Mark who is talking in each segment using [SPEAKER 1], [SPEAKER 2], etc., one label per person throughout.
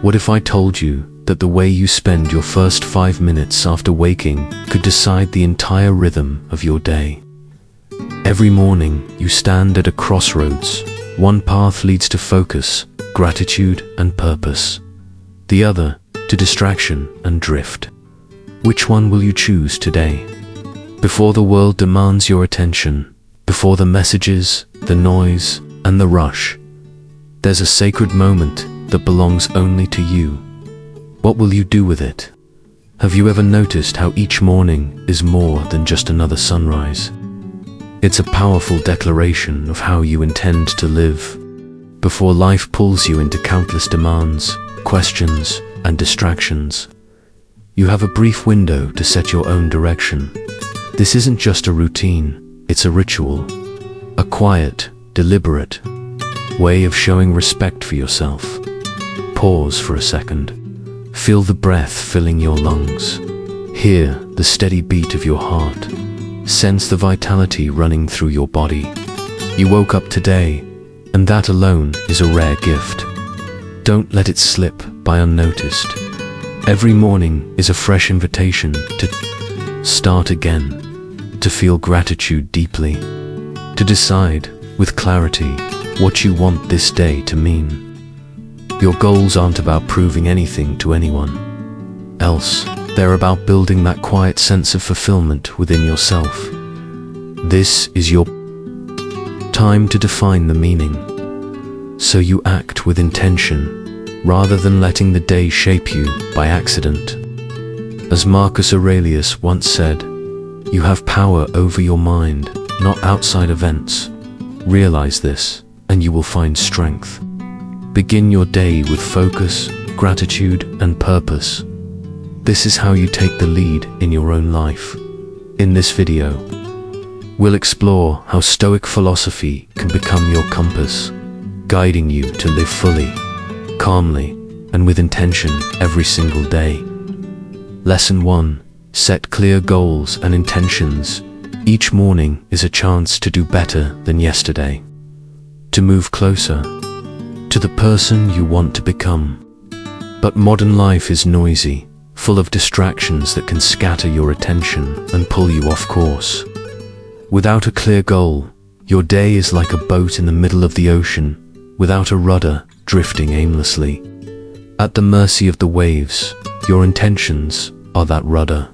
[SPEAKER 1] What if I told you that the way you spend your first 5 minutes after waking could decide the entire rhythm of your day? Every morning, you stand at a crossroads. One path leads to focus, gratitude, and purpose. The other, to distraction and drift. Which one will you choose today? Before the world demands your attention, before the messages, the noise, and the rush, there's a sacred moment that belongs only to you. What will you do with it? Have you ever noticed how each morning is more than just another sunrise? It's a powerful declaration of how you intend to live. Before life pulls you into countless demands, questions, and distractions, you have a brief window to set your own direction. This isn't just a routine, it's a ritual, a quiet, deliberate way of showing respect for yourself. Pause for a second. Feel the breath filling your lungs. Hear the steady beat of your heart. Sense the vitality running through your body. You woke up today, and that alone is a rare gift. Don't let it slip by unnoticed. Every morning is a fresh invitation to start again, to feel gratitude deeply, to decide with clarity what you want this day to mean. Your goals aren't about proving anything to anyone else. They're about building that quiet sense of fulfillment within yourself. This is your time to define the meaning, so you act with intention rather than letting the day shape you by accident. As Marcus Aurelius once said, you have power over your mind, not outside events. Realize this, and you will find strength. Begin your day with focus, gratitude, and purpose. This is how you take the lead in your own life. In this video, we'll explore how Stoic philosophy can become your compass, guiding you to live fully, calmly, and with intention every single day. Lesson 1. Set clear goals and intentions. Each morning is a chance to do better than yesterday, to move closer to the person you want to become. But modern life is noisy, full of distractions that can scatter your attention and pull you off course. Without a clear goal, your day is like a boat in the middle of the ocean, without a rudder, drifting aimlessly. At the mercy of the waves, your intentions are that rudder.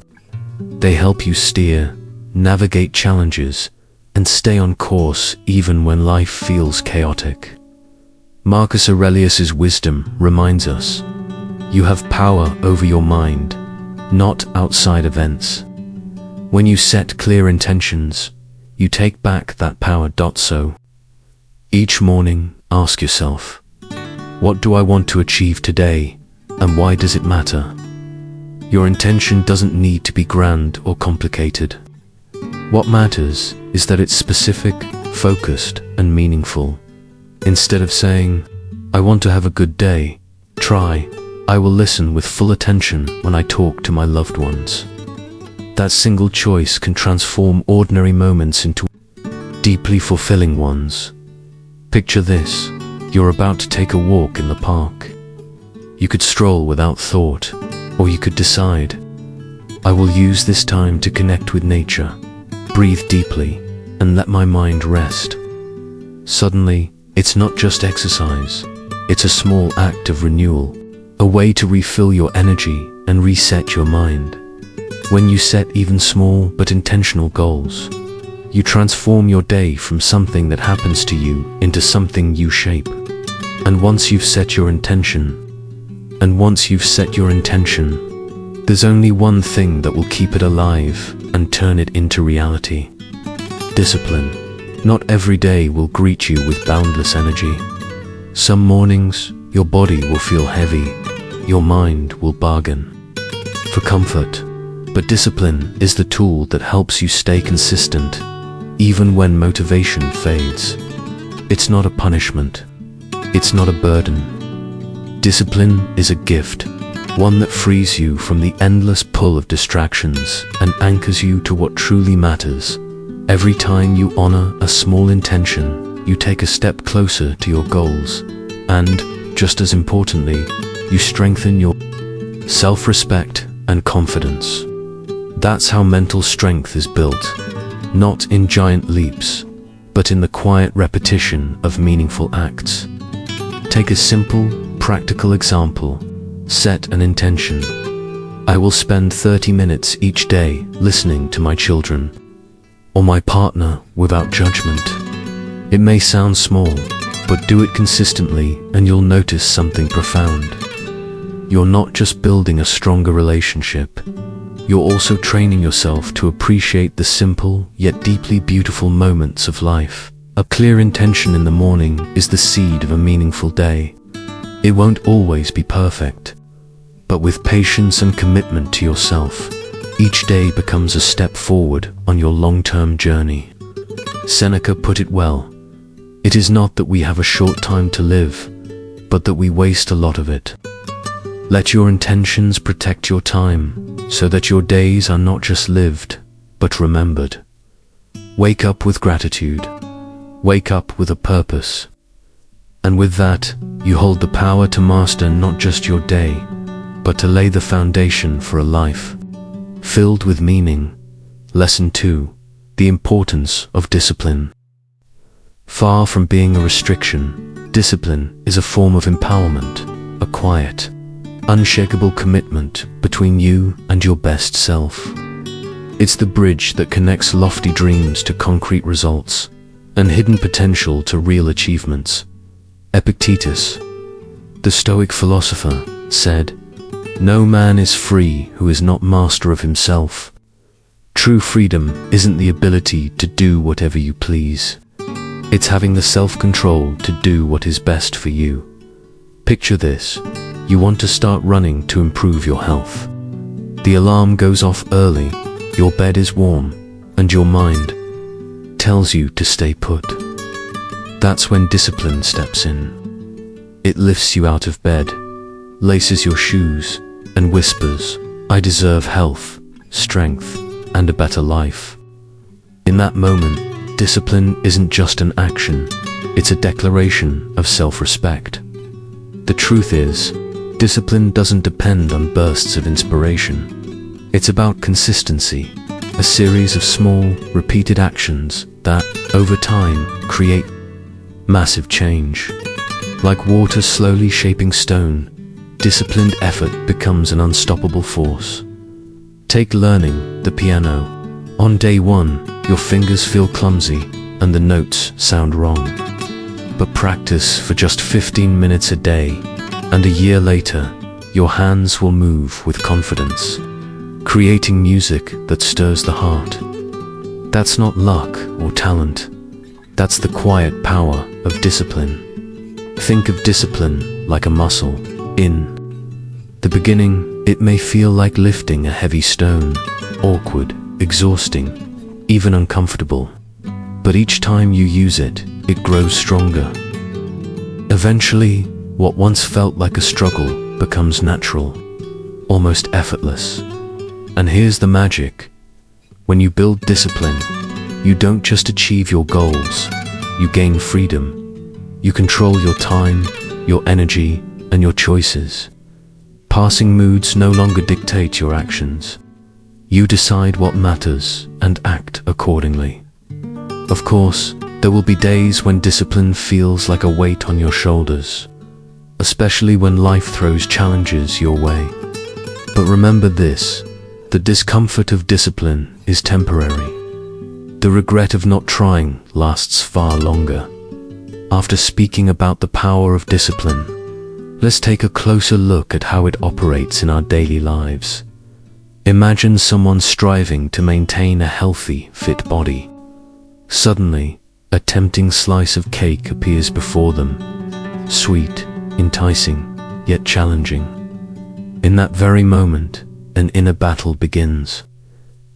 [SPEAKER 1] They help you steer, navigate challenges, and stay on course even when life feels chaotic. Marcus Aurelius's wisdom reminds us, you have power over your mind, not outside events. When you set clear intentions, you take back that power. So, each morning, ask yourself, what do I want to achieve today, and why does it matter? Your intention doesn't need to be grand or complicated. What matters is that it's specific, focused, and meaningful. Instead of saying, I want to have a good day, try, I will listen with full attention when I talk to my loved ones. That single choice can transform ordinary moments into deeply fulfilling ones. Picture this, you're about to take a walk in the park. You could stroll without thought, or you could decide, I will use this time to connect with nature, breathe deeply, and let my mind rest. Suddenly, it's not just exercise, it's a small act of renewal, a way to refill your energy and reset your mind. When you set even small but intentional goals, you transform your day from something that happens to you into something you shape. And once you've set your intention, there's only one thing that will keep it alive and turn it into reality. Discipline. Not every day will greet you with boundless energy. Some mornings, your body will feel heavy, your mind will bargain for comfort. But discipline is the tool that helps you stay consistent, even when motivation fades. It's not a punishment. It's not a burden. Discipline is a gift, one that frees you from the endless pull of distractions and anchors you to what truly matters. Every time you honor a small intention, you take a step closer to your goals. And, just as importantly, you strengthen your self-respect and confidence. That's how mental strength is built, not in giant leaps, but in the quiet repetition of meaningful acts. Take a simple, practical example. Set an intention. I will spend 30 minutes each day listening to my children or my partner without judgment. It may sound small, but do it consistently and you'll notice something profound. You're not just building a stronger relationship, you're also training yourself to appreciate the simple yet deeply beautiful moments of life. A clear intention in the morning is the seed of a meaningful day. It won't always be perfect, but with patience and commitment to yourself, each day becomes a step forward on your long-term journey. Seneca put it well, it is not that we have a short time to live, but that we waste a lot of it. Let your intentions protect your time, so that your days are not just lived, but remembered. Wake up with gratitude. Wake up with a purpose. And with that, you hold the power to master not just your day, but to lay the foundation for a life filled with meaning. Lesson 2. The importance of discipline. Far from being a restriction, discipline is a form of empowerment, a quiet, unshakable commitment between you and your best self. It's the bridge that connects lofty dreams to concrete results and hidden potential to real achievements. Epictetus, the Stoic philosopher, said, "No man is free who is not master of himself." True freedom isn't the ability to do whatever you please. It's having the self-control to do what is best for you. Picture this. You want to start running to improve your health. The alarm goes off early, your bed is warm, and your mind tells you to stay put. That's when discipline steps in. It lifts you out of bed, laces your shoes, and whispers, "I deserve health, strength, and a better life." In that moment, discipline isn't just an action, it's a declaration of self-respect. The truth is, discipline doesn't depend on bursts of inspiration. It's about consistency, a series of small, repeated actions that, over time, create massive change. Like water slowly shaping stone, disciplined effort becomes an unstoppable force. Take learning the piano. On day 1, your fingers feel clumsy and the notes sound wrong. But practice for just 15 minutes a day, and a year later, your hands will move with confidence, creating music that stirs the heart. That's not luck or talent. That's the quiet power of discipline. Think of discipline like a muscle. In the beginning, it may feel like lifting a heavy stone, awkward, exhausting, even uncomfortable. But each time you use it, it grows stronger. Eventually, what once felt like a struggle becomes natural, almost effortless. And here's the magic. When you build discipline, you don't just achieve your goals, you gain freedom. You control your time, your energy, and your choices. Passing moods no longer dictate your actions. You decide what matters and act accordingly. Of course, there will be days when discipline feels like a weight on your shoulders, especially when life throws challenges your way. But remember this, the discomfort of discipline is temporary. The regret of not trying lasts far longer. After speaking about the power of discipline, let's take a closer look at how it operates in our daily lives. Imagine someone striving to maintain a healthy, fit body. Suddenly, a tempting slice of cake appears before them. Sweet, enticing, yet challenging. In that very moment, an inner battle begins.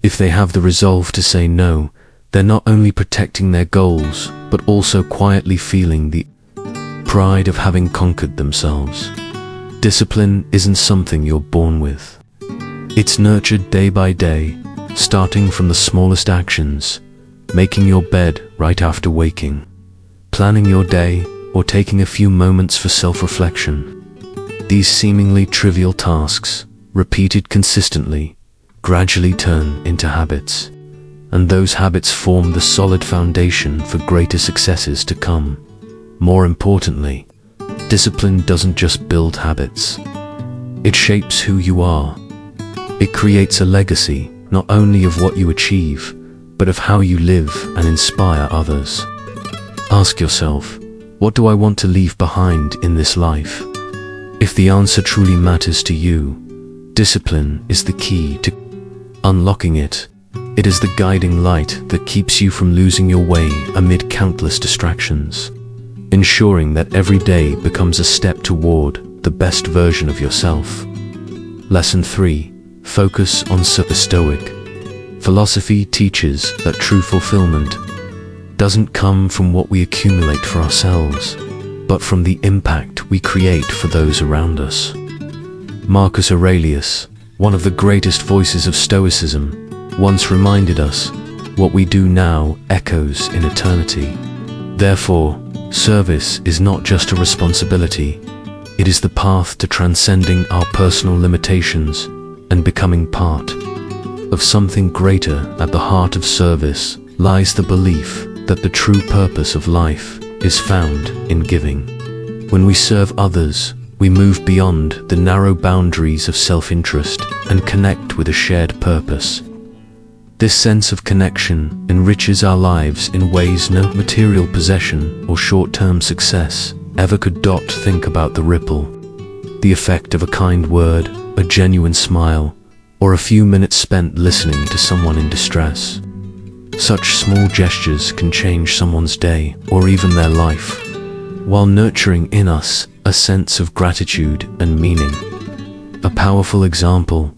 [SPEAKER 1] If they have the resolve to say no, they're not only protecting their goals, but also quietly feeling the pride of having conquered themselves. Discipline isn't something you're born with. It's nurtured day by day, starting from the smallest actions, making your bed right after waking, planning your day, or taking a few moments for self-reflection. These seemingly trivial tasks, repeated consistently, gradually turn into habits, and those habits form the solid foundation for greater successes to come. More importantly, discipline doesn't just build habits. It shapes who you are. It creates a legacy, not only of what you achieve, but of how you live and inspire others. Ask yourself, what do I want to leave behind in this life? If the answer truly matters to you, discipline is the key to unlocking it. It is the guiding light that keeps you from losing your way amid countless distractions, ensuring that every day becomes a step toward the best version of yourself. Lesson 3. Focus on the Stoic. Philosophy teaches that true fulfillment doesn't come from what we accumulate for ourselves, but from the impact we create for those around us. Marcus Aurelius, one of the greatest voices of Stoicism, once reminded us, what we do now echoes in eternity. Therefore, service is not just a responsibility, it is the path to transcending our personal limitations and becoming part of something greater. At the heart of service lies the belief that the true purpose of life is found in giving. When we serve others, we move beyond the narrow boundaries of self-interest and connect with a shared purpose. This sense of connection enriches our lives in ways no material possession or short-term success ever could. Think about the ripple, the effect of a kind word, a genuine smile, or a few minutes spent listening to someone in distress. Such small gestures can change someone's day or even their life, while nurturing in us a sense of gratitude and meaning. A powerful example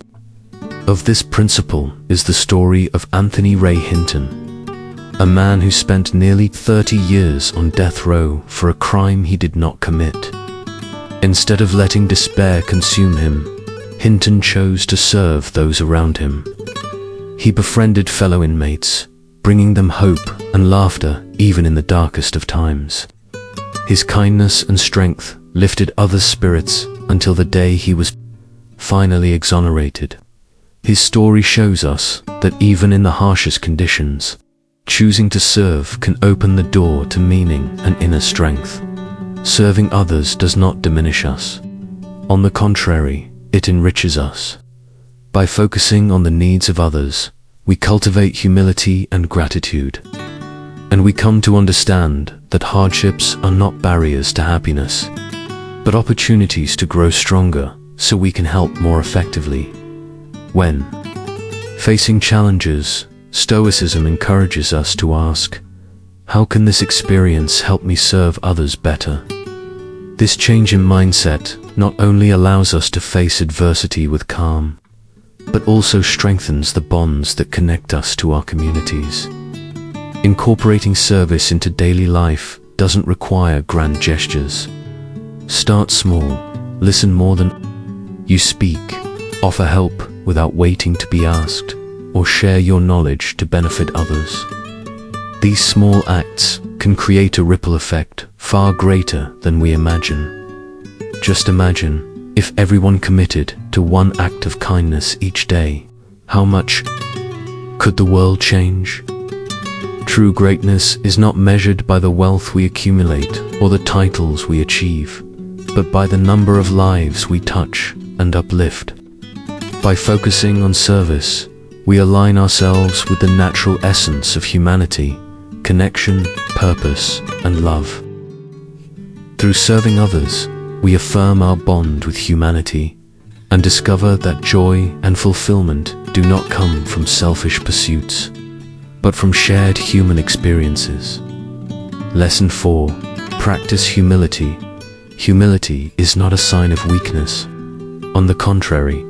[SPEAKER 1] of this principle is the story of Anthony Ray Hinton, a man who spent nearly 30 years on death row for a crime he did not commit. Instead of letting despair consume him, Hinton chose to serve those around him. He befriended fellow inmates, bringing them hope and laughter even in the darkest of times. His kindness and strength lifted others' spirits until the day he was finally exonerated. His story shows us that even in the harshest conditions, choosing to serve can open the door to meaning and inner strength. Serving others does not diminish us. On the contrary, it enriches us. By focusing on the needs of others, we cultivate humility and gratitude, and we come to understand that hardships are not barriers to happiness, but opportunities to grow stronger so we can help more effectively. When facing challenges, Stoicism encourages us to ask, how can this experience help me serve others better? This change in mindset not only allows us to face adversity with calm, but also strengthens the bonds that connect us to our communities. Incorporating service into daily life doesn't require grand gestures. Start small, listen more than you speak, offer help without waiting to be asked, or share your knowledge to benefit others. These small acts can create a ripple effect far greater than we imagine. Just imagine, if everyone committed to one act of kindness each day, how much could the world change? True greatness is not measured by the wealth we accumulate or the titles we achieve, but by the number of lives we touch and uplift. By focusing on service, we align ourselves with the natural essence of humanity, connection, purpose, and love. Through serving others, we affirm our bond with humanity and discover that joy and fulfillment do not come from selfish pursuits, but from shared human experiences. Lesson 4. Practice humility. Humility is not a sign of weakness. On the contrary,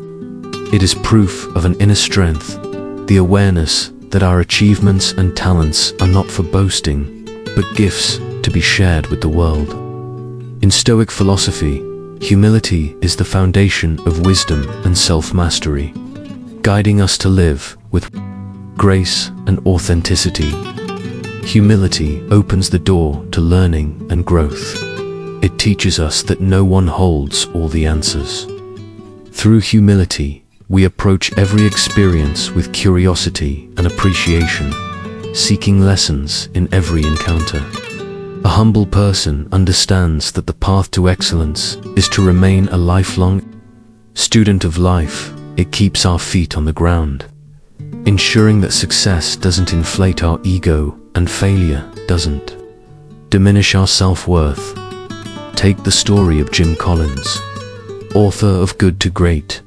[SPEAKER 1] it is proof of an inner strength, the awareness that our achievements and talents are not for boasting, but gifts to be shared with the world. In Stoic philosophy, humility is the foundation of wisdom and self-mastery, guiding us to live with grace and authenticity. Humility opens the door to learning and growth. It teaches us that no one holds all the answers. Through humility, we approach every experience with curiosity and appreciation, seeking lessons in every encounter. A humble person understands that the path to excellence is to remain a lifelong student of life. It keeps our feet on the ground, ensuring that success doesn't inflate our ego and failure doesn't diminish our self-worth. Take the story of Jim Collins, author of Good to Great.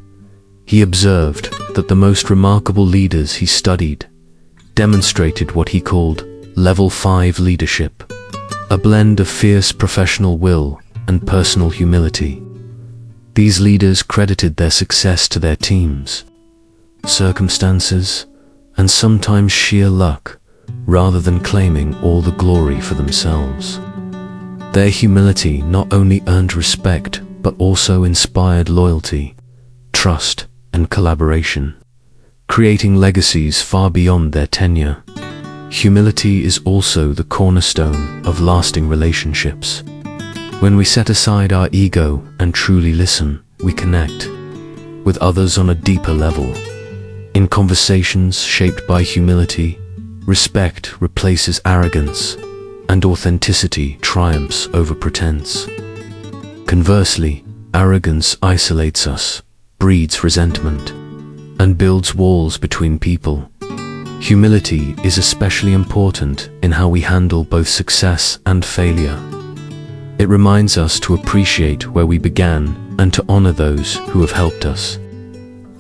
[SPEAKER 1] He observed that the most remarkable leaders he studied demonstrated what he called Level 5 leadership, a blend of fierce professional will and personal humility. These leaders credited their success to their teams, circumstances, and sometimes sheer luck, rather than claiming all the glory for themselves. Their humility not only earned respect, but also inspired loyalty, trust, and collaboration, creating legacies far beyond their tenure. Humility is also the cornerstone of lasting relationships. When we set aside our ego and truly listen, we connect with others on a deeper level. In conversations shaped by humility, respect replaces arrogance, and authenticity triumphs over pretense. Conversely, arrogance isolates us, breeds resentment, and builds walls between people. Humility is especially important in how we handle both success and failure. It reminds us to appreciate where we began and to honor those who have helped us.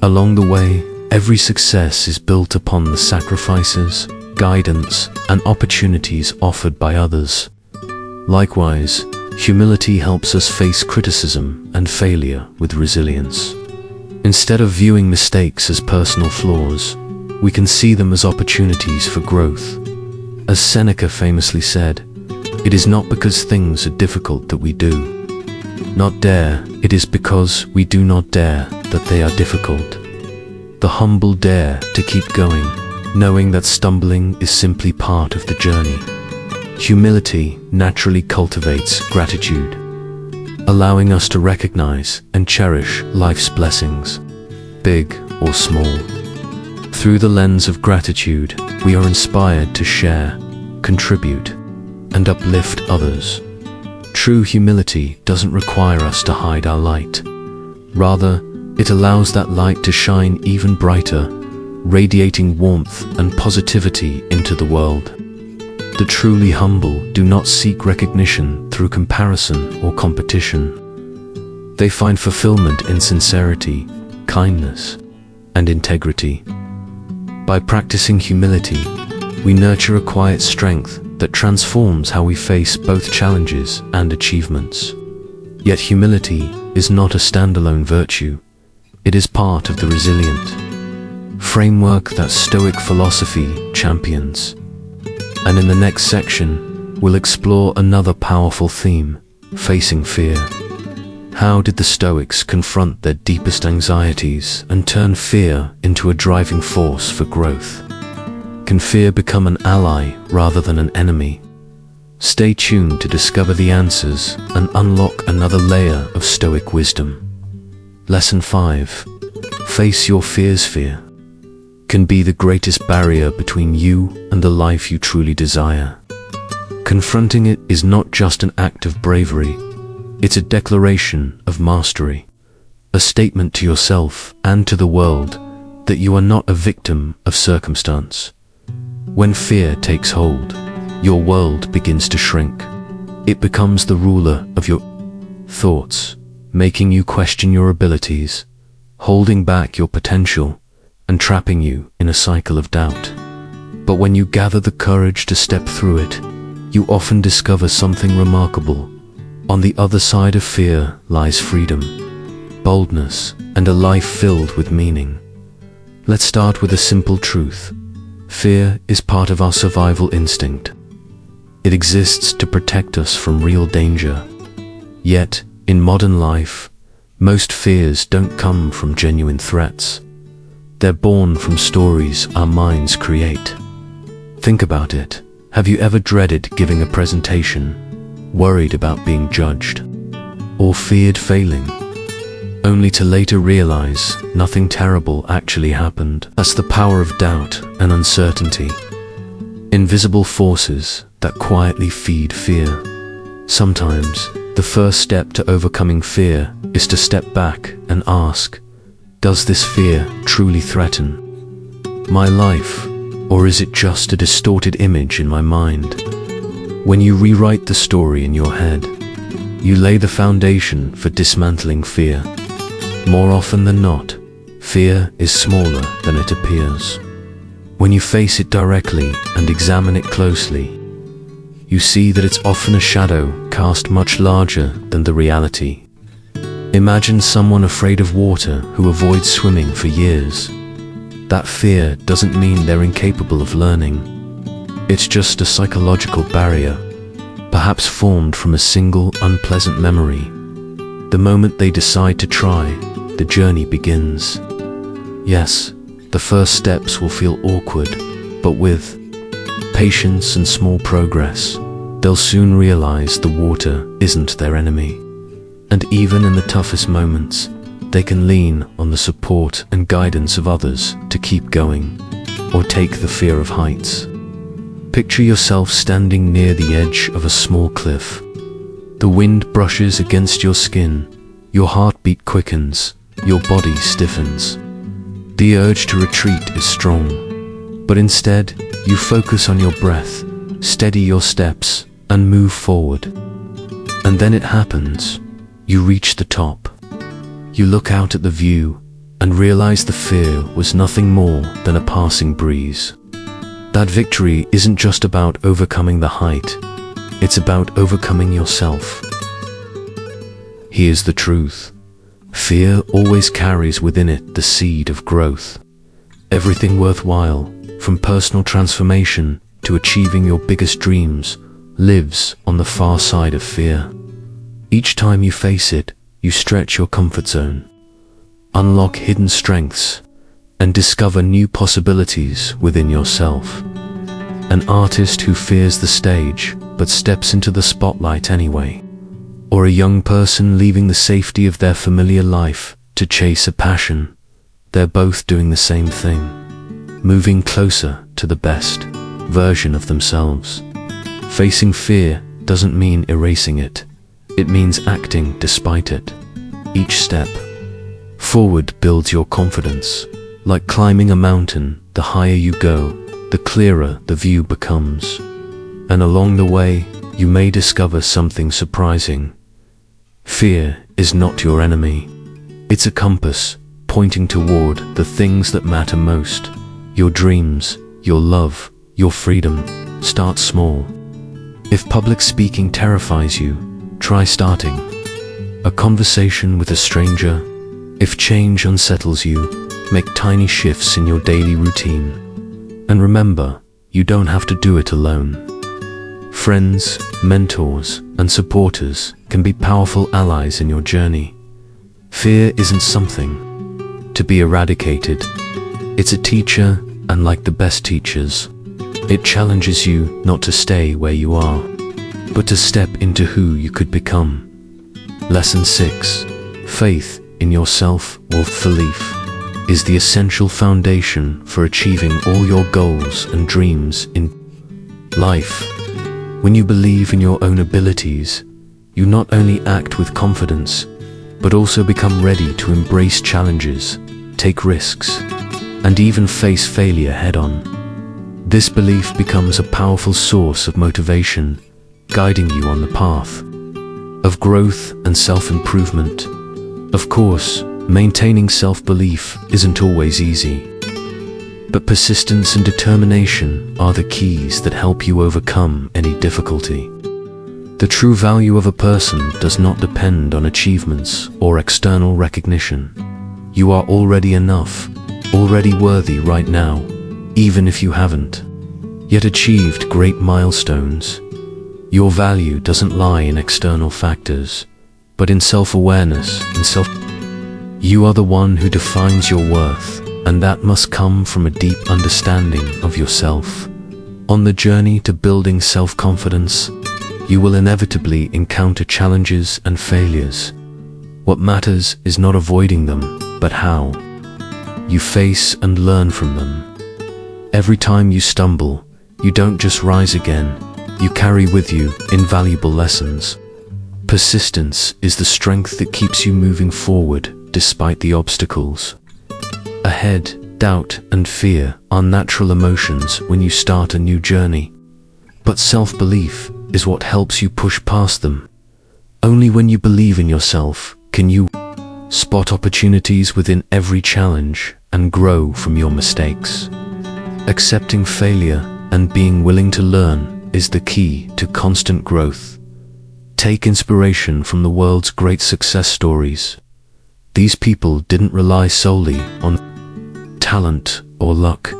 [SPEAKER 1] Along the way, every success is built upon the sacrifices, guidance, and opportunities offered by others. Likewise, humility helps us face criticism and failure with resilience. Instead of viewing mistakes as personal flaws, we can see them as opportunities for growth. As Seneca famously said, "It is not because things are difficult that we do not dare, it is because we do not dare that they are difficult." The humble dare to keep going, knowing that stumbling is simply part of the journey. Humility naturally cultivates gratitude, allowing us to recognize and cherish life's blessings, big or small. Through the lens of gratitude, we are inspired to share, contribute, and uplift others. True humility doesn't require us to hide our light. Rather, it allows that light to shine even brighter, radiating warmth and positivity into the world. The truly humble do not seek recognition through comparison or competition. They find fulfillment in sincerity, kindness, and integrity. By practicing humility, we nurture a quiet strength that transforms how we face both challenges and achievements. Yet humility is not a standalone virtue. It is part of the resilient framework that Stoic philosophy champions. And in the next section, we'll explore another powerful theme, facing fear. How did the Stoics confront their deepest anxieties and turn fear into a driving force for growth? Can fear become an ally rather than an enemy? Stay tuned to discover the answers and unlock another layer of Stoic wisdom. Lesson 5. Face your fears. Fear can be the greatest barrier between you and the life you truly desire. Confronting it is not just an act of bravery, it's a declaration of mastery, a statement to yourself and to the world that you are not a victim of circumstance. When fear takes hold, your world begins to shrink. It becomes the ruler of your thoughts, making you question your abilities, holding back your potential, and trapping you in a cycle of doubt. But when you gather the courage to step through it, you often discover something remarkable. On the other side of fear lies freedom, boldness, and a life filled with meaning. Let's start with a simple truth. Fear is part of our survival instinct. It exists to protect us from real danger. Yet, in modern life, most fears don't come from genuine threats. They're born from stories our minds create. Think about it. Have you ever dreaded giving a presentation, worried about being judged, or feared failing, only to later realize nothing terrible actually happened? That's the power of doubt and uncertainty. Invisible forces that quietly feed fear. Sometimes, the first step to overcoming fear is to step back and ask, does this fear truly threaten my life, or is it just a distorted image in my mind? When you rewrite the story in your head, you lay the foundation for dismantling fear. More often than not, fear is smaller than it appears. When you face it directly and examine it closely, you see that it's often a shadow cast much larger than the reality. Imagine someone afraid of water who avoids swimming for years. That fear doesn't mean they're incapable of learning. It's just a psychological barrier, perhaps formed from a single unpleasant memory. The moment they decide to try, the journey begins. Yes, the first steps will feel awkward, but with patience and small progress, they'll soon realize the water isn't their enemy. And even in the toughest moments, they can lean on the support and guidance of others to keep going, or take the fear of heights. Picture yourself standing near the edge of a small cliff. The wind brushes against your skin, your heartbeat quickens, your body stiffens. The urge to retreat is strong, but instead, you focus on your breath, steady your steps, and move forward. And then it happens. You reach the top. You look out at the view and realize the fear was nothing more than a passing breeze. That victory isn't just about overcoming the height, it's about overcoming yourself. Here's the truth. Fear always carries within it the seed of growth. Everything worthwhile, from personal transformation to achieving your biggest dreams, lives on the far side of fear. Each time you face it, you stretch your comfort zone, unlock hidden strengths, and discover new possibilities within yourself. An artist who fears the stage but steps into the spotlight anyway, or a young person leaving the safety of their familiar life to chase a passion, they're both doing the same thing, moving closer to the best version of themselves. Facing fear doesn't mean erasing it. It means acting despite it. Each step forward builds your confidence. Like climbing a mountain, the higher you go, the clearer the view becomes. And along the way, you may discover something surprising. Fear is not your enemy. It's a compass pointing toward the things that matter most. Your dreams, your love, your freedom. Start small. If public speaking terrifies you, try starting a conversation with a stranger. If change unsettles you, make tiny shifts in your daily routine. And remember, you don't have to do it alone. Friends, mentors, and supporters can be powerful allies in your journey. Fear isn't something to be eradicated. It's a teacher, and like the best teachers, it challenges you not to stay where you are, but to step into who you could become. Lesson 6. Faith in yourself or belief is the essential foundation for achieving all your goals and dreams in life. When you believe in your own abilities, you not only act with confidence, but also become ready to embrace challenges, take risks, and even face failure head-on. This belief becomes a powerful source of motivation, guiding you on the path of growth and self-improvement. Of course, maintaining self-belief isn't always easy, but persistence and determination are the keys that help you overcome any difficulty. The true value of a person does not depend on achievements or external recognition. You are already enough, already worthy right now, even if you haven't yet achieved great milestones. Your value doesn't lie in external factors, but in self-awareness and You are the one who defines your worth, and that must come from a deep understanding of yourself. On the journey to building self-confidence, you will inevitably encounter challenges and failures. What matters is not avoiding them, but how you face and learn from them. Every time you stumble, you don't just rise again, you carry with you invaluable lessons. Persistence is the strength that keeps you moving forward despite the obstacles ahead. Doubt and fear are natural emotions when you start a new journey, but self-belief is what helps you push past them. Only when you believe in yourself can you spot opportunities within every challenge and grow from your mistakes. Accepting failure and being willing to learn is the key to constant growth. Take inspiration from the world's great success stories. These people didn't rely solely on talent or luck.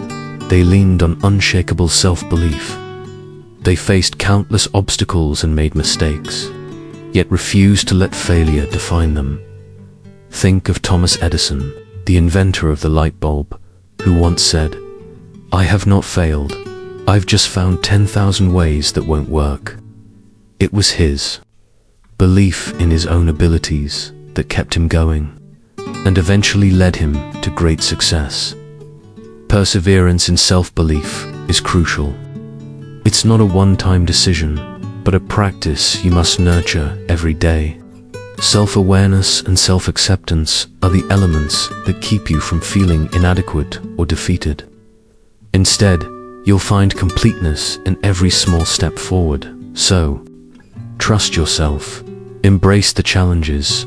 [SPEAKER 1] They leaned on unshakable self-belief. They faced countless obstacles and made mistakes, yet refused to let failure define them. Think of Thomas Edison, the inventor of the light bulb, who once said, "I have not failed. I've just found 10,000 ways that won't work." It was his belief in his own abilities that kept him going, and eventually led him to great success. Perseverance in self-belief is crucial. It's not a one-time decision, but a practice you must nurture every day. Self-awareness and self-acceptance are the elements that keep you from feeling inadequate or defeated. Instead, you'll find completeness in every small step forward. So, trust yourself, embrace the challenges,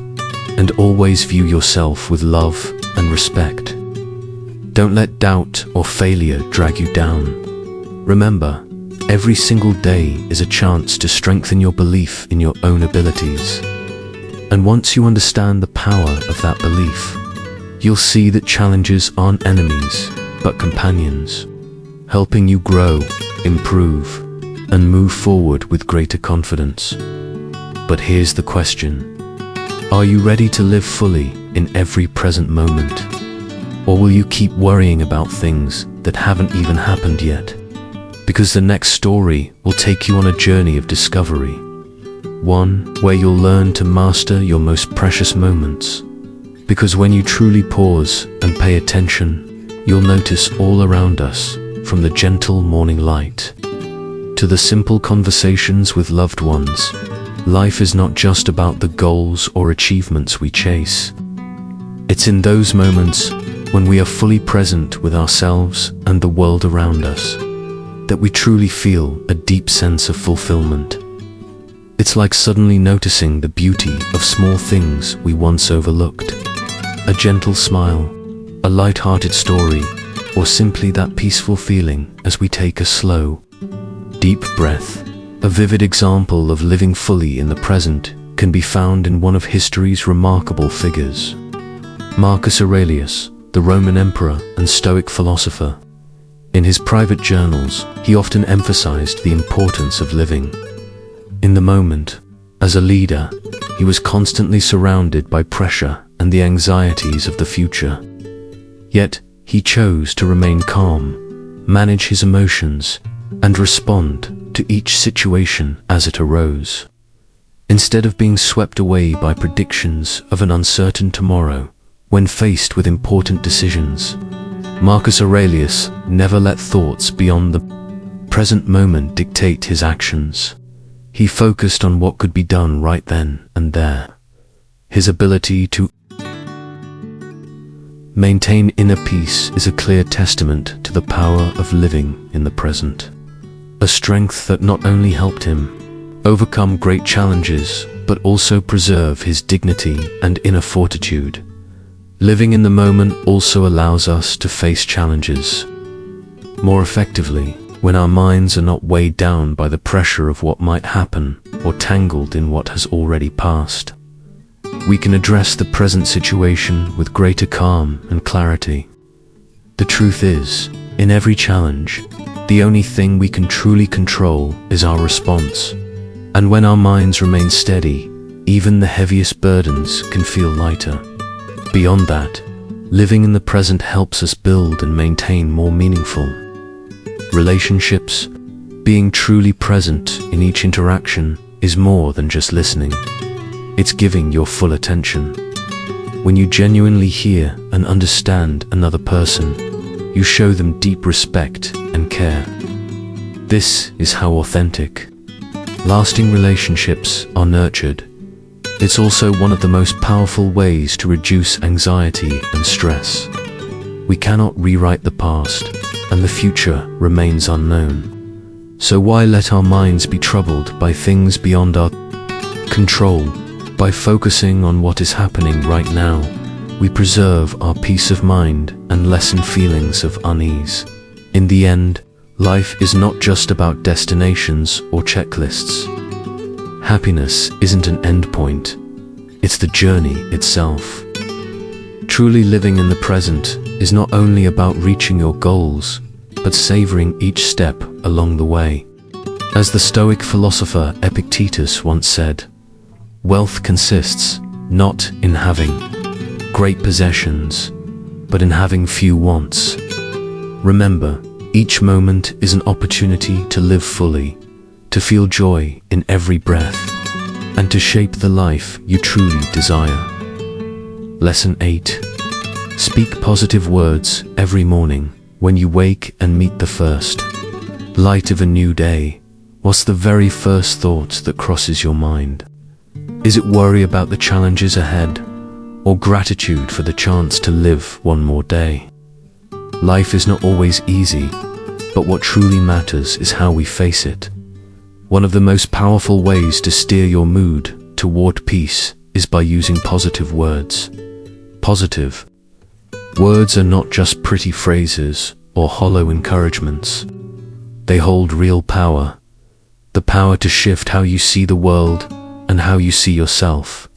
[SPEAKER 1] and always view yourself with love and respect. Don't let doubt or failure drag you down. Remember, every single day is a chance to strengthen your belief in your own abilities. And once you understand the power of that belief, you'll see that challenges aren't enemies, but companions, helping you grow, improve, and move forward with greater confidence. But here's the question. Are you ready to live fully in every present moment? Or will you keep worrying about things that haven't even happened yet? Because the next story will take you on a journey of discovery. One where you'll learn to master your most precious moments. Because when you truly pause and pay attention, you'll notice all around us, from the gentle morning light to the simple conversations with loved ones, life is not just about the goals or achievements we chase. It's in those moments when we are fully present with ourselves and the world around us that we truly feel a deep sense of fulfillment. It's like suddenly noticing the beauty of small things we once overlooked. A gentle smile, a light-hearted story, or simply that peaceful feeling as we take a slow, deep breath. A vivid example of living fully in the present can be found in one of history's remarkable figures, Marcus Aurelius, the Roman emperor and Stoic philosopher. In his private journals, he often emphasized the importance of living in the moment. As a leader, he was constantly surrounded by pressure and the anxieties of the future. Yet, he chose to remain calm, manage his emotions, and respond to each situation as it arose. Instead of being swept away by predictions of an uncertain tomorrow, when faced with important decisions, Marcus Aurelius never let thoughts beyond the present moment dictate his actions. He focused on what could be done right then and there. His ability to maintain inner peace is a clear testament to the power of living in the present, a strength that not only helped him overcome great challenges, but also preserve his dignity and inner fortitude. Living in the moment also allows us to face challenges more effectively when our minds are not weighed down by the pressure of what might happen or tangled in what has already passed. We can address the present situation with greater calm and clarity. The truth is, in every challenge, the only thing we can truly control is our response. And when our minds remain steady, even the heaviest burdens can feel lighter. Beyond that, living in the present helps us build and maintain more meaningful relationships, Being truly present in each interaction is more than just listening. It's giving your full attention. When you genuinely hear and understand another person, you show them deep respect and care. This is how authentic, lasting relationships are nurtured. It's also one of the most powerful ways to reduce anxiety and stress. We cannot rewrite the past, and the future remains unknown. So why let our minds be troubled by things beyond our control? By focusing on what is happening right now, we preserve our peace of mind and lessen feelings of unease. In the end, life is not just about destinations or checklists. Happiness isn't an endpoint, it's the journey itself. Truly living in the present is not only about reaching your goals, but savoring each step along the way. As the Stoic philosopher Epictetus once said, "Wealth consists not in having great possessions, but in having few wants." Remember, each moment is an opportunity to live fully, to feel joy in every breath, and to shape the life you truly desire. Lesson 8. Speak positive words every morning. When you wake and meet the first light of a new day, what's the very first thought that crosses your mind? Is it worry about the challenges ahead, or gratitude for the chance to live one more day? Life is not always easy, but what truly matters is how we face it. One of the most powerful ways to steer your mood toward peace is by using positive words. Positive words are not just pretty phrases or hollow encouragements. They hold real power, the power to shift how you see the world and how you see yourself.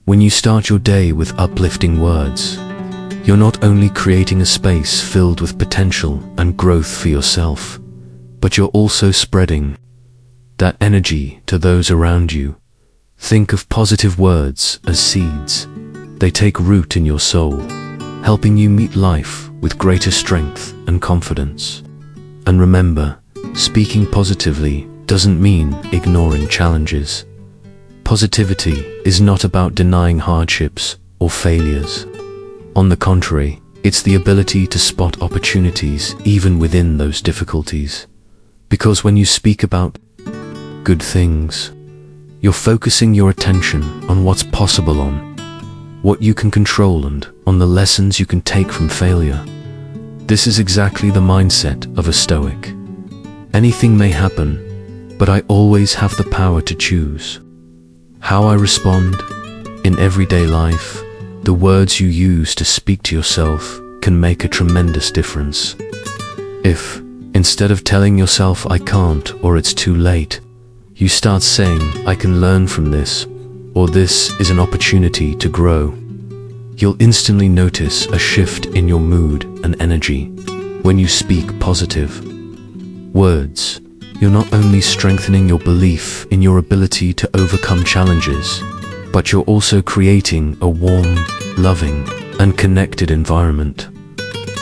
[SPEAKER 1] When you start your day with uplifting words, you're not only creating a space filled with potential and growth for yourself, but you're also spreading that energy to those around you. Think of positive words as seeds. They take root in your soul, helping you meet life with greater strength and confidence. And remember, speaking positively doesn't mean ignoring challenges. Positivity is not about denying hardships or failures. On the contrary, it's the ability to spot opportunities even within those difficulties. Because when you speak about good things, you're focusing your attention on what's possible, on what you can control, and on the lessons you can take from failure. This is exactly the mindset of a Stoic. Anything may happen, but I always have the power to choose how I respond. In everyday life, the words you use to speak to yourself can make a tremendous difference. If, instead of telling yourself "I can't" or "it's too late," you start saying "I can learn from this," or "this is an opportunity to grow," you'll instantly notice a shift in your mood and energy. When you speak positive words, you're not only strengthening your belief in your ability to overcome challenges, but you're also creating a warm, loving, and connected environment.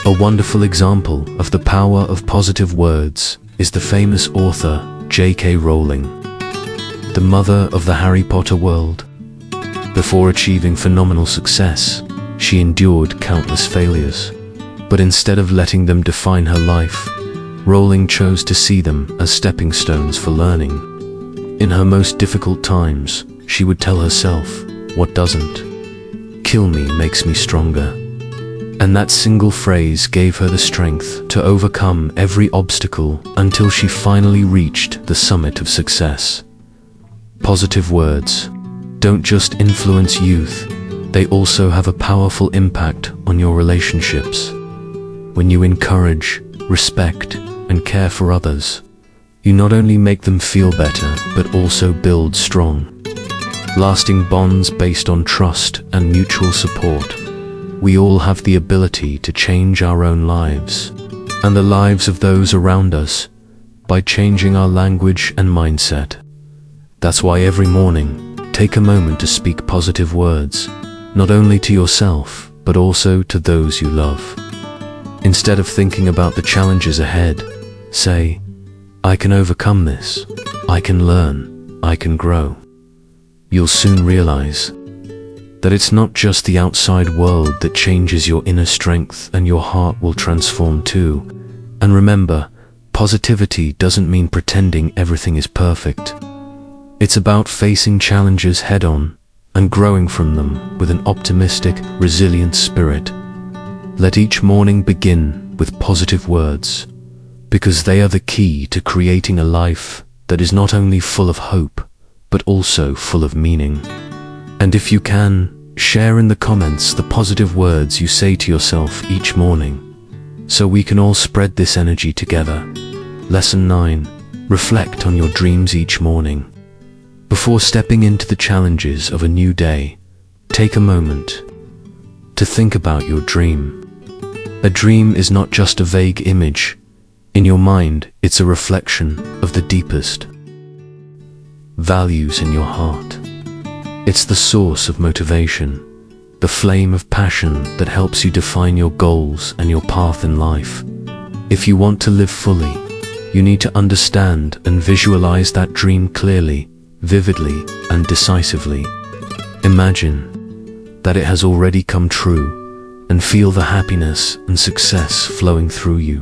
[SPEAKER 1] A wonderful example of the power of positive words is the famous author J.K. Rowling, the mother of the Harry Potter world. Before achieving phenomenal success, she endured countless failures. But instead of letting them define her life, Rowling chose to see them as stepping stones for learning. In her most difficult times, she would tell herself, "What doesn't kill me makes me stronger." And that single phrase gave her the strength to overcome every obstacle until she finally reached the summit of success. Positive words don't just influence youth, they also have a powerful impact on your relationships. When you encourage, respect, and care for others, you not only make them feel better, but also build strong, lasting bonds based on trust and mutual support. We all have the ability to change our own lives, and the lives of those around us, by changing our language and mindset. That's why every morning, take a moment to speak positive words, not only to yourself, but also to those you love. Instead of thinking about the challenges ahead, say, I can overcome this. I can learn. I can grow. You'll soon realize that it's not just the outside world that changes your inner strength, and your heart will transform too. And remember, positivity doesn't mean pretending everything is perfect. It's about facing challenges head-on and growing from them with an optimistic, resilient spirit. Let each morning begin with positive words, because they are the key to creating a life that is not only full of hope, but also full of meaning. And if you can, share in the comments the positive words you say to yourself each morning, so we can all spread this energy together. Lesson 9. Reflect on your dreams each morning. Before stepping into the challenges of a new day, take a moment to think about your dream. A dream is not just a vague image. In your mind, it's a reflection of the deepest values in your heart. It's the source of motivation, the flame of passion that helps you define your goals and your path in life. If you want to live fully, you need to understand and visualize that dream clearly, vividly, and decisively. Imagine that it has already come true, and feel the happiness and success flowing through you.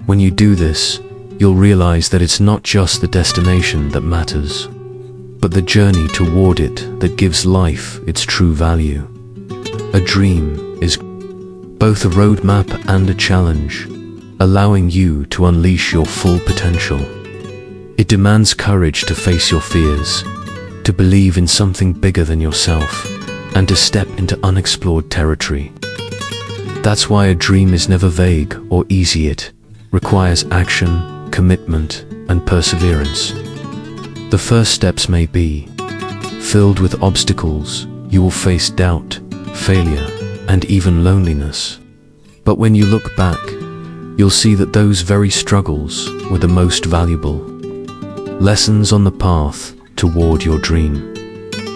[SPEAKER 1] When you do this, you'll realize that it's not just the destination that matters, but the journey toward it that gives life its true value. A dream is both a roadmap and a challenge, allowing you to unleash your full potential. It demands courage to face your fears, to believe in something bigger than yourself, and to step into unexplored territory. That's why a dream is never vague or easy. It requires action, commitment, and perseverance. The first steps may be filled with obstacles. You will face doubt, failure, and even loneliness. But when you look back, you'll see that those very struggles were the most valuable lessons on the path toward your dream.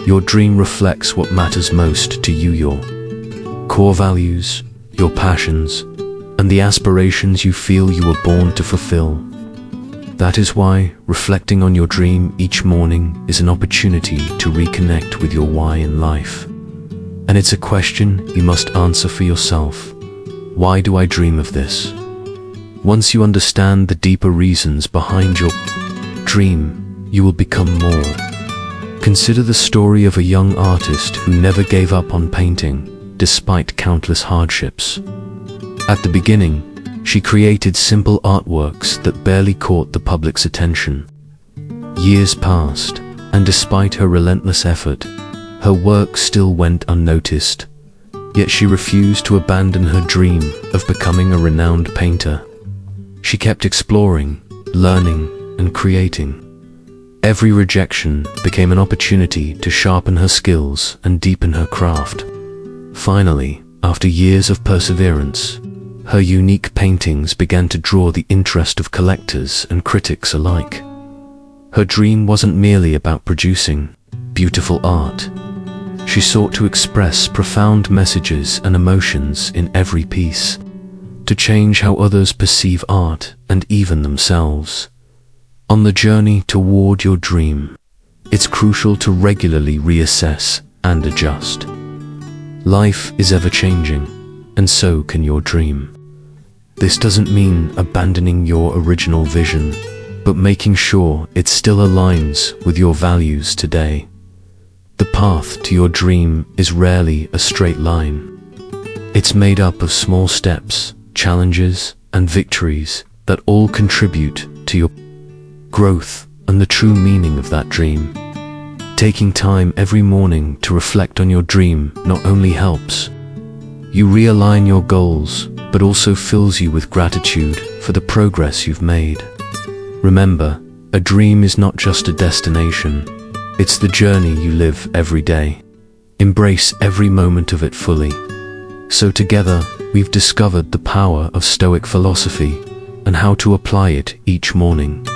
[SPEAKER 1] Your dream reflects what matters most to you, your core values, your passions, and the aspirations you feel you were born to fulfill. That is why reflecting on your dream each morning is an opportunity to reconnect with your why in life. And it's a question you must answer for yourself. Why do I dream of this? Once you understand the deeper reasons behind your dream, you will become more. Consider the story of a young artist who never gave up on painting, despite countless hardships. At the beginning, she created simple artworks that barely caught the public's attention. Years passed, and despite her relentless effort, her work still went unnoticed. Yet she refused to abandon her dream of becoming a renowned painter. She kept exploring, learning, and creating. Every rejection became an opportunity to sharpen her skills and deepen her craft. Finally, after years of perseverance, her unique paintings began to draw the interest of collectors and critics alike. Her dream wasn't merely about producing beautiful art. She sought to express profound messages and emotions in every piece, to change how others perceive art and even themselves. On the journey toward your dream, it's crucial to regularly reassess and adjust. Life is ever-changing, and so can your dream. This doesn't mean abandoning your original vision, but making sure it still aligns with your values today. The path to your dream is rarely a straight line. It's made up of small steps, challenges, and victories that all contribute to your growth and the true meaning of that dream. Taking time every morning to reflect on your dream not only helps you realign your goals, but also fills you with gratitude for the progress you've made. Remember, a dream is not just a destination, it's the journey you live every day. Embrace every moment of it fully. So together, we've discovered the power of Stoic philosophy and how to apply it each morning.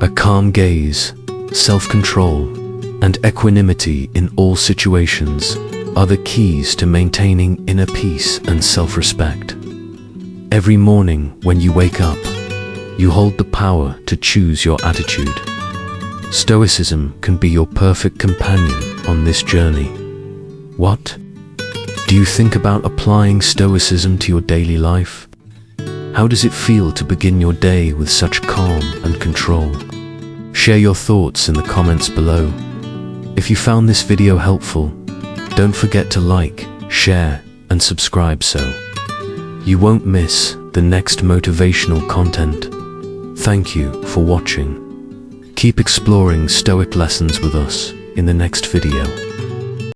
[SPEAKER 1] A calm gaze, self-control, and equanimity in all situations are the keys to maintaining inner peace and self-respect. Every morning when you wake up, You hold the power to choose your attitude. Stoicism can be your perfect companion on this journey. What? Do you think about applying Stoicism to your daily life? How does it feel to begin your day with such calm and control? Share your thoughts in the comments below. If you found this video helpful, don't forget to like, share, and subscribe so you won't miss the next motivational content. Thank you for watching. Keep exploring Stoic lessons with us in the next video.